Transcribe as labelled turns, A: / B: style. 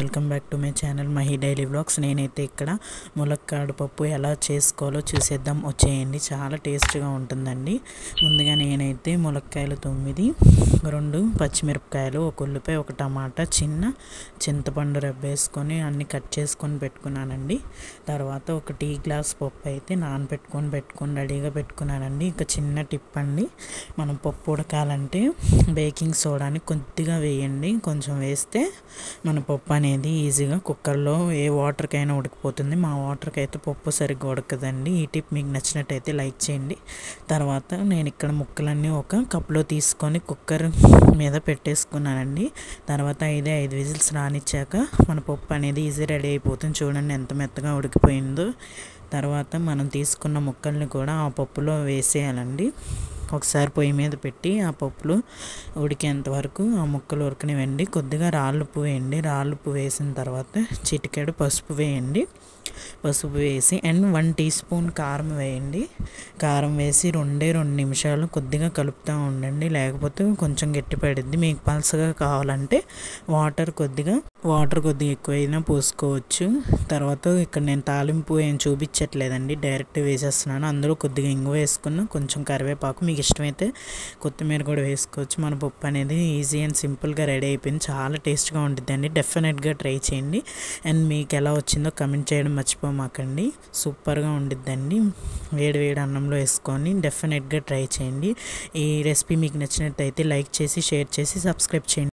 A: Welcome back to my channel Mahi daily vlogs. నేనైతే ఇక్కడ ములక్కాడు పప్పు ఎలా చేసుకోవాలో చూసేద్దాం వచ్చేయండి. చాలా టేస్ట్గా ఉంటుందండి. ముందుగా నేనైతే ములక్కాయలు 9, 2 పచ్చిమిరపకాయలు, ఒక ఉల్లిపాయ, ఒక టమాటా, చిన్న చింతపండు వేసుకొని అన్నీ కట్ చేసుకొని పెట్టుకున్నానండి. తర్వాత ఒక టీ గ్లాస్ పప్పు అయితే పెట్టుకొని రెడీగా పెట్టుకున్నానండి. ఇక చిన్న టిప్ అండి, మనం పప్పు ఉడకాలంటే బేకింగ్ సోడాని కొద్దిగా వేయండి. కొంచెం వేస్తే మన పప్పు అనేది ఈజీగా కుక్కర్లో ఏ వాటర్కైనా ఉడికిపోతుంది. మా వాటర్కి అయితే పప్పు సరిగ్గా ఉడకదండి. ఈ టిప్ మీకు నచ్చినట్టయితే లైక్ చేయండి. తర్వాత నేను ఇక్కడ ముక్కలన్నీ ఒక కప్లో తీసుకొని కుక్కర్ మీద పెట్టేసుకున్నానండి. తర్వాత 5 విజిల్స్ రానిచ్చాక మన పప్పు అనేది ఈజీ రెడీ అయిపోతుంది. చూడండి ఎంత మెత్తగా ఉడికిపోయిందో. తర్వాత మనం తీసుకున్న ముక్కల్ని కూడా ఆ పప్పులో వేసేయాలండి. ఒకసారి పొయ్యి మీద పెట్టి ఆ పప్పులు ఉడికేంత వరకు ఆ ముక్కలు ఉడకనివ్వండి. కొద్దిగా రాళ్ళుప్పు వేయండి. రాళ్ళుప్పు వేసిన తర్వాత చిటికెడు పసుపు వేయండి. పసుపు వేసి అండ్ 1 టీ స్పూన్ కారం వేయండి. కారం వేసి 2 నిమిషాలు కొద్దిగా కలుపుతూ ఉండండి, లేకపోతే కొంచెం గట్టిపడిద్ది. మీకు పలసగా కావాలంటే వాటర్ కొద్దిగా ఎక్కువైనా పోసుకోవచ్చు. తర్వాత ఇక్కడ నేను తాలింపు ఏం చూపించట్లేదండి, డైరెక్ట్ వేసేస్తున్నాను. అందులో కొద్దిగా ఇంగు వేసుకున్న, కొంచెం కరివేపాకు, మీకు ఇష్టమైతే కొత్తిమీర కూడా వేసుకోవచ్చు. మన పప్పు అనేది ఈజీ అండ్ సింపుల్గా రెడీ అయిపోయింది. చాలా టేస్ట్గా ఉంటుందండి. డెఫినెట్గా ట్రై చేయండి. అండ్ మీకు ఎలా వచ్చిందో కమెంట్ చేయడం మర్చిపోమాకండి. సూపర్గా ఉండిద్దండి. వేడి అన్నంలో వేసుకొని డెఫినెట్గా ట్రై చేయండి. ఈ రెసిపీ మీకు నచ్చినట్టయితే లైక్ చేసి, షేర్ చేసి, సబ్స్క్రైబ్ చేయండి.